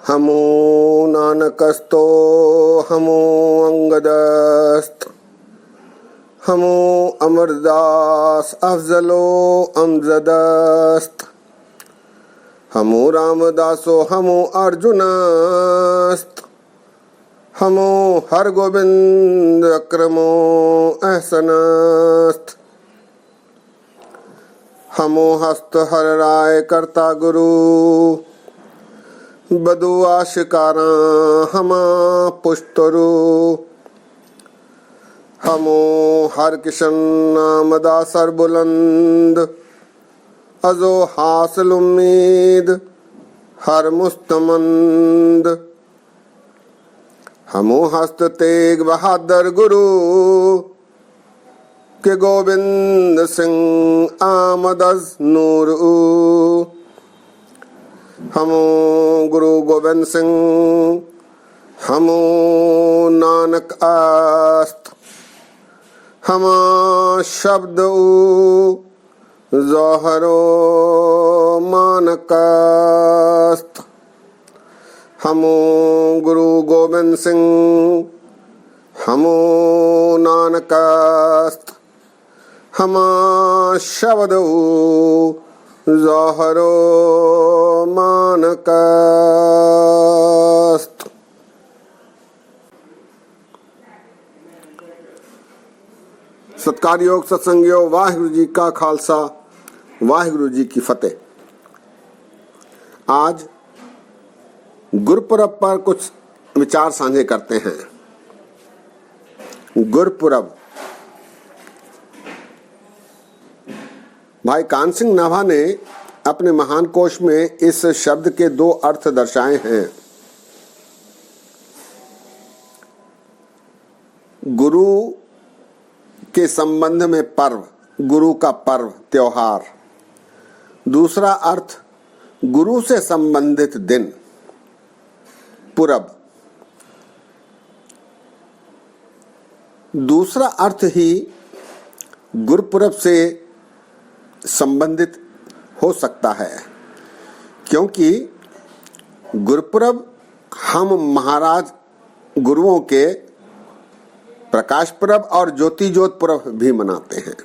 हमो नानकस्तो हमो अंगदस्त हमो अमरदास अफजलो अमजदस्त हमो रामदासो हमो अर्जुनस्त हमो हर गोविंद अक्रमो एहसनस्त हमो हस्त हर राय करता गुरु बदु आशिकारा हमा पुष्टरु हमो हर किशन नाम दासर बुलंद अजो हासिल उम्मीद हर मुस्तमंद हमो हस्त तेग बहादुर गुरु के गोविंद सिंह आमदस नूर हमो गुरु गोविंद सिंह हमो नानक आस्त हमा शब्द जोहरो मानकास्त हमो गुरु गोविंद सिंह हमो नानकास्त हमा शब्द जोहरो मानकास्त। सत्कारयोग सत्संगयोग वाहिगुरु जी का खालसा वाहिगुरु जी की फतेह। आज गुरपुरब पर कुछ विचार साझे करते हैं। गुरपुरब, भाई कान सिंह नाभा ने अपने महान कोश में इस शब्द के दो अर्थ दर्शाए हैं। गुरु के संबंध में पर्व, गुरु का पर्व त्योहार। दूसरा अर्थ गुरु से संबंधित दिन, पुरब। दूसरा अर्थ ही गुरपुरब से संबंधित हो सकता है, क्योंकि गुरपुरब हम महाराज गुरुओं के प्रकाश पुरब और ज्योति ज्योत पुरब भी मनाते हैं।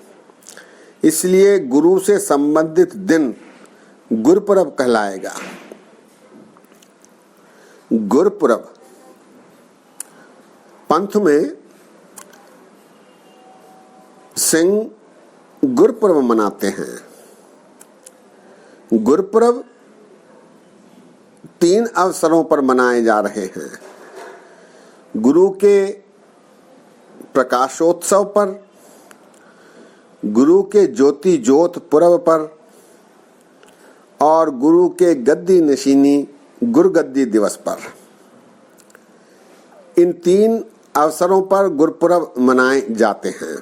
इसलिए गुरु से संबंधित दिन गुरपुरब कहलाएगा। गुरपुरब पंथ में सिंह गुरपुरब मनाते हैं। गुरपुरब 3 अवसरों पर मनाए जा रहे हैं। गुरु के प्रकाशोत्सव पर, गुरु के ज्योति ज्योत पुरब पर और गुरु के गद्दी नशीनी गुरगद्दी दिवस पर। इन 3 अवसरों पर गुरपुरब मनाए जाते हैं।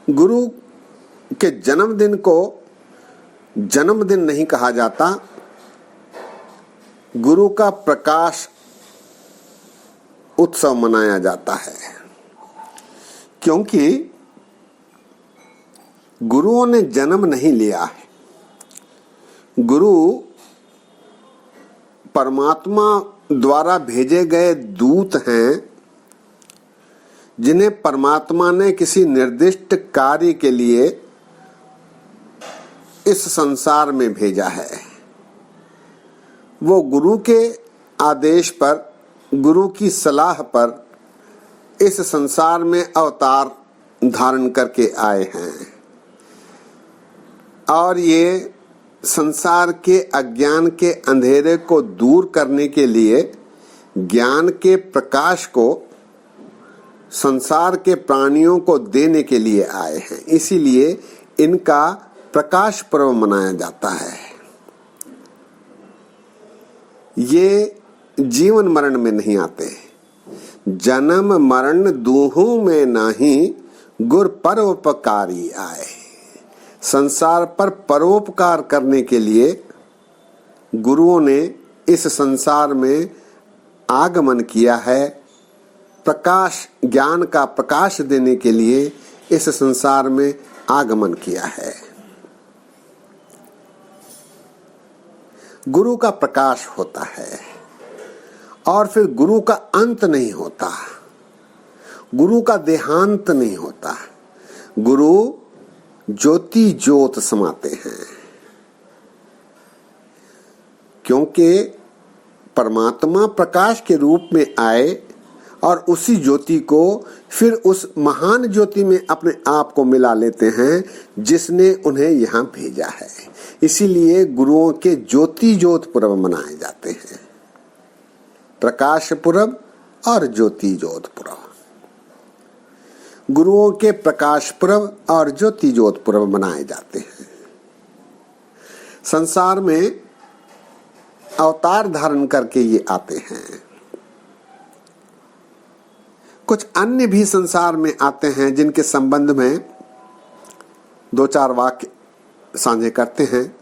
गुरु के जन्मदिन को जन्मदिन नहीं कहा जाता, गुरु का प्रकाश उत्सव मनाया जाता है, क्योंकि गुरुओं ने जन्म नहीं लिया है। गुरु परमात्मा द्वारा भेजे गए दूत हैं, जिन्हें परमात्मा ने किसी निर्दिष्ट कार्य के लिए इस संसार में भेजा है। वो गुरु के आदेश पर, गुरु की सलाह पर इस संसार में अवतार धारण करके आए हैं और ये संसार के अज्ञान के अंधेरे को दूर करने के लिए ज्ञान के प्रकाश को संसार के प्राणियों को देने के लिए आए हैं। इसीलिए इनका प्रकाश पर्व मनाया जाता है। ये जीवन मरण में नहीं आते। जन्म मरण दूहू में नाही गुर परोपकारी आए। संसार पर परोपकार करने के लिए गुरुओं ने इस संसार में आगमन किया है। प्रकाश, ज्ञान का प्रकाश देने के लिए इस संसार में आगमन किया है। गुरु का प्रकाश होता है और फिर गुरु का अंत नहीं होता, गुरु का देहांत नहीं होता। गुरु ज्योति ज्योत समाते हैं, क्योंकि परमात्मा प्रकाश के रूप में आए और उसी ज्योति को फिर उस महान ज्योति में अपने आप को मिला लेते हैं जिसने उन्हें यहाँ भेजा है। इसीलिए गुरुओं के ज्योति ज्योत पर्व मनाए जाते हैं, प्रकाश पर्व और ज्योति ज्योत पर्व। गुरुओं के प्रकाश पर्व और ज्योति ज्योत पर्व मनाए जाते हैं। संसार में अवतार धारण करके ये आते हैं। कुछ अन्य भी संसार में आते हैं जिनके संबंध में दो चार वाक्य साझे करते हैं।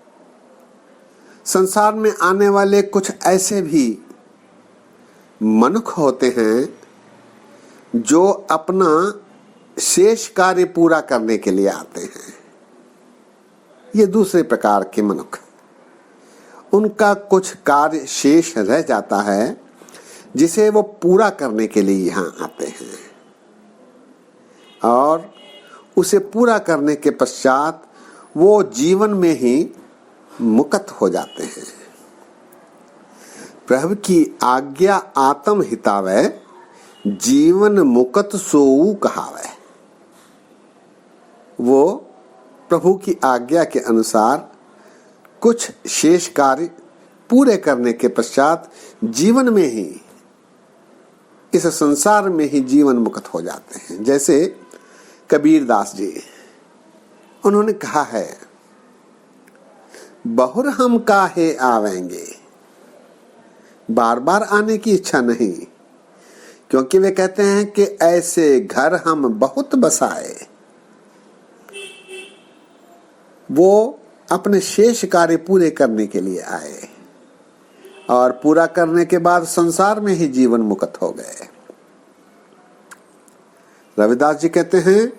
संसार में आने वाले कुछ ऐसे भी मनुष्य होते हैं जो अपना शेष कार्य पूरा करने के लिए आते हैं। ये दूसरे प्रकार के मनुष्य, उनका कुछ कार्य शेष रह जाता है जिसे वो पूरा करने के लिए यहाँ आते हैं और उसे पूरा करने के पश्चात वो जीवन में ही मुक्त हो जाते हैं। प्रभु की आज्ञा आत्म हितावै, जीवन मुक्त सोऊ कहावै। वो प्रभु की आज्ञा के अनुसार कुछ शेष कार्य पूरे करने के पश्चात जीवन में ही, इस संसार में ही जीवन मुक्त हो जाते हैं। जैसे कबीर दास जी, उन्होंने कहा है, बहुर हम काहे आवेंगे, बार बार आने की इच्छा नहीं, क्योंकि वे कहते हैं कि ऐसे घर हम बहुत बसाए। वो अपने शेष कार्य पूरे करने के लिए आए और पूरा करने के बाद संसार में ही जीवन मुक्त हो गए। रविदास जी कहते हैं,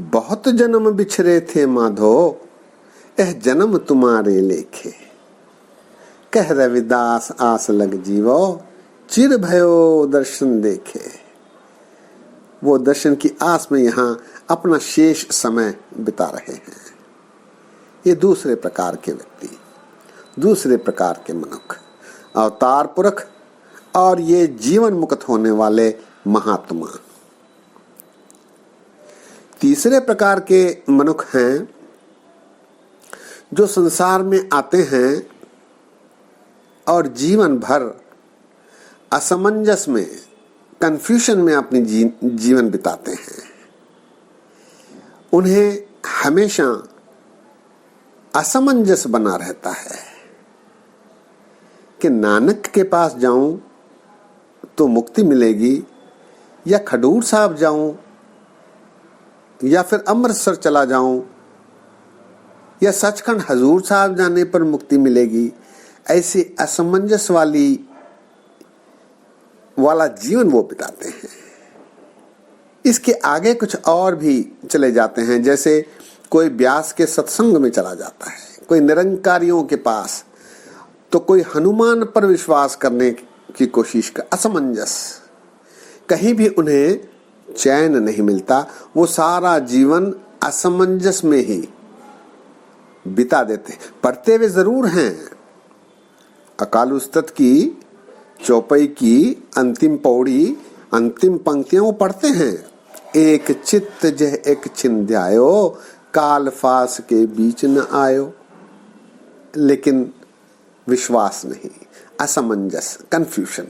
बहुत जन्म बिछरे थे माधो, यह जन्म तुम्हारे लेखे। कह रविदास आस लग जीवो, चिर भयो दर्शन देखे। वो दर्शन की आस में यहाँ अपना शेष समय बिता रहे हैं। ये दूसरे प्रकार के व्यक्ति, दूसरे प्रकार के मनुष्य, अवतार पुरख और ये जीवन मुक्त होने वाले महात्मा। तीसरे प्रकार के मनुष्य हैं जो संसार में आते हैं और जीवन भर असमंजस में, कंफ्यूजन में अपनी जीवन बिताते हैं। उन्हें हमेशा असमंजस बना रहता है कि नानक के पास जाऊं तो मुक्ति मिलेगी, या खडूर साहब जाऊं, या फिर अमृतसर चला जाऊं, या सचखंड हजूर साहब जाने पर मुक्ति मिलेगी। ऐसी असमंजस वाला जीवन वो बिताते हैं। इसके आगे कुछ और भी चले जाते हैं, जैसे कोई व्यास के सत्संग में चला जाता है, कोई निरंकारियों के पास, तो कोई हनुमान पर विश्वास करने की कोशिश कर, असमंजस, कहीं भी उन्हें चैन नहीं मिलता। वो सारा जीवन असमंजस में ही बिता देते। पढ़ते हुए जरूर हैं, अकाल उस्तत की चौपाई की अंतिम पौड़ी, अंतिम पंक्तियां वो पढ़ते हैं। एक चित्त जह एक छिन ध्यायो, काल फास के बीच न आयो। लेकिन विश्वास नहीं, असमंजस, कंफ्यूजन।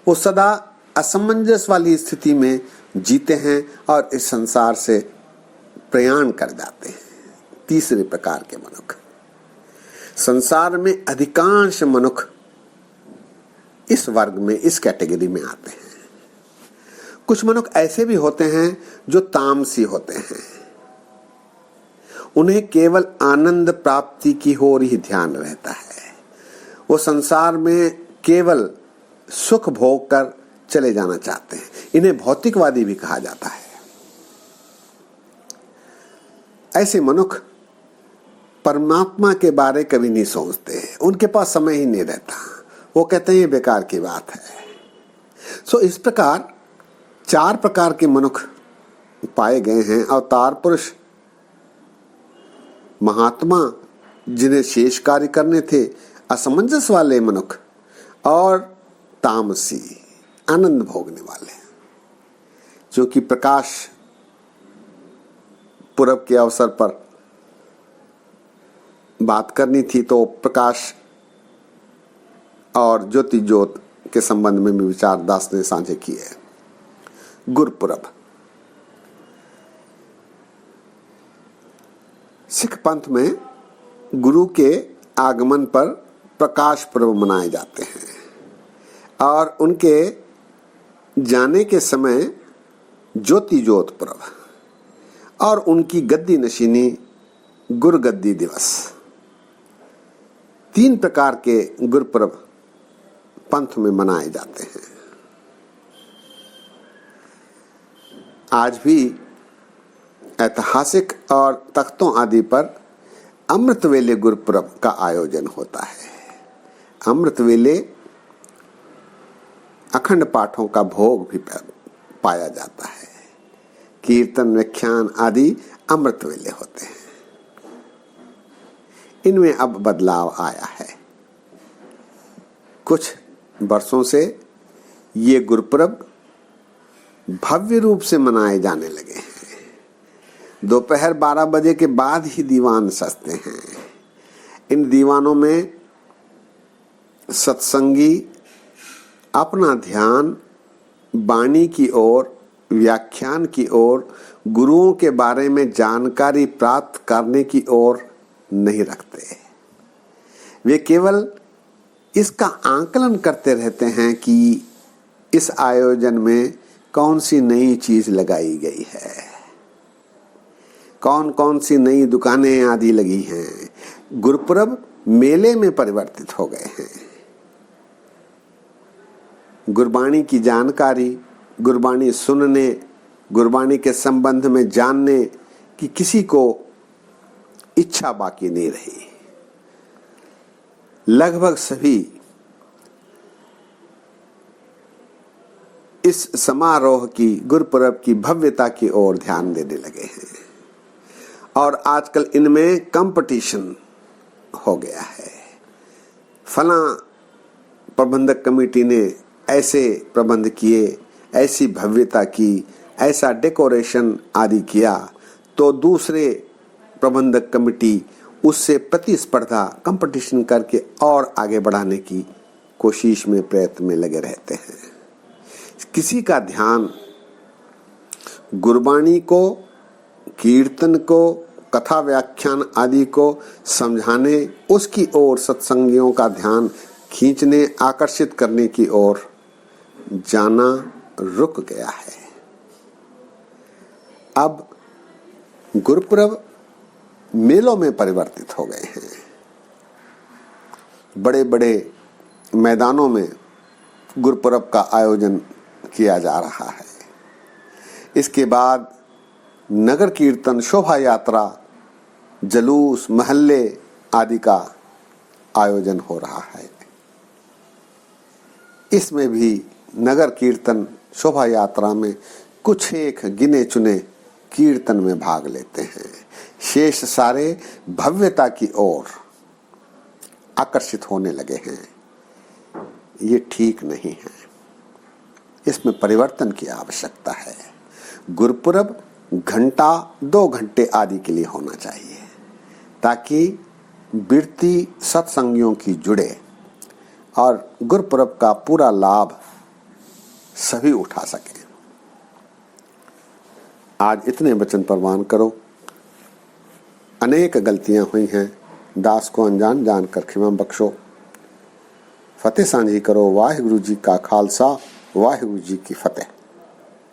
वो सदा असमंजस वाली स्थिति में जीते हैं और इस संसार से प्रयाण कर जाते हैं। तीसरे प्रकार के मनुष्य, संसार में अधिकांश मनुष्य इस वर्ग में, इस कैटेगरी में आते हैं। कुछ मनुष्य ऐसे भी होते हैं जो तामसी होते हैं। उन्हें केवल आनंद प्राप्ति की ओर ही ध्यान रहता है। वो संसार में केवल सुख भोग कर चले जाना चाहते हैं। इन्हें भौतिकवादी भी कहा जाता है। ऐसे मनुष्य परमात्मा के बारे कभी नहीं सोचते, उनके पास समय ही नहीं रहता, वो कहते हैं ये बेकार की बात है। सो इस प्रकार 4 प्रकार के मनुष्य पाए गए हैं। अवतार पुरुष, महात्मा जिन्हें शेष कार्य करने थे, असमंजस वाले मनुष्य, और तामसी आनंद भोगने वाले। जो कि प्रकाश पूरब के अवसर पर बात करनी थी, तो प्रकाश और ज्योति ज्योत के संबंध में भी विचार दास ने साझे किए। गुरपुरब सिख पंथ में गुरु के आगमन पर प्रकाश पर्व मनाए जाते हैं और उनके जाने के समय ज्योति ज्योत पर्व और उनकी गद्दी नशीनी गुरगद्दी दिवस। 3 प्रकार के गुरपर्व पंथ में मनाए जाते हैं। आज भी ऐतिहासिक और तख्तों आदि पर अमृत वेले गुरपर्व का आयोजन होता है। अमृत वेले अखंड पाठों का भोग भी पाया जाता है। कीर्तन, व्याख्यान आदि अमृत वेले होते हैं। इनमें अब बदलाव आया है। कुछ वर्षों से ये गुरपर्व भव्य रूप से मनाए जाने लगे हैं। दोपहर 12 बजे के बाद ही दीवान सजते हैं। इन दीवानों में सत्संगी अपना ध्यान वाणी की ओर, व्याख्यान की ओर, गुरुओं के बारे में जानकारी प्राप्त करने की ओर नहीं रखते। वे केवल इसका आंकलन करते रहते हैं कि इस आयोजन में कौन सी नई चीज लगाई गई है, कौन कौन सी नई दुकानें आदि लगी हैं। गुरपर्व मेले में परिवर्तित हो गए हैं। गुरबाणी की जानकारी, गुरबाणी सुनने, गुरबाणी के संबंध में जानने की किसी को इच्छा बाकी नहीं रही। लगभग सभी इस समारोह की, गुरपर्व की भव्यता की ओर ध्यान देने लगे हैं और आजकल इनमें कंपटीशन हो गया है। फला प्रबंधक कमेटी ने ऐसे प्रबंध किए, ऐसी भव्यता की, ऐसा डेकोरेशन आदि किया, तो दूसरे प्रबंधक कमेटी उससे प्रतिस्पर्धा, कंपटीशन करके और आगे बढ़ाने की कोशिश में, प्रयत्न में लगे रहते हैं। किसी का ध्यान गुरबाणी को, कीर्तन को, कथा व्याख्यान आदि को समझाने, उसकी ओर सत्संगियों का ध्यान खींचने, आकर्षित करने की ओर जाना रुक गया है। अब गुरपर्व मेलों में परिवर्तित हो गए हैं। बड़े बड़े मैदानों में गुरपर्व का आयोजन किया जा रहा है। इसके बाद नगर कीर्तन, शोभा यात्रा, जुलूस, महल्ले आदि का आयोजन हो रहा है। इसमें भी नगर कीर्तन, शोभा यात्रा में कुछ एक गिने चुने कीर्तन में भाग लेते हैं। शेष सारे भव्यता की ओर आकर्षित होने लगे हैं। ये ठीक नहीं है। इसमें परिवर्तन की आवश्यकता है। गुरपर्व घंटा 2 घंटे आदि के लिए होना चाहिए, ताकि वृत्ति सत्संगियों की जुड़े और गुरपर्व का पूरा लाभ सभी उठा सके। आज इतने वचन प्रवान करो। अनेक गलतियां हुई हैं, दास को अनजान जानकर क्षमा बख्शो। फतेह सांझी करो। वाहिगुरु जी का खालसा, वाहिगुरु जी की फतेह।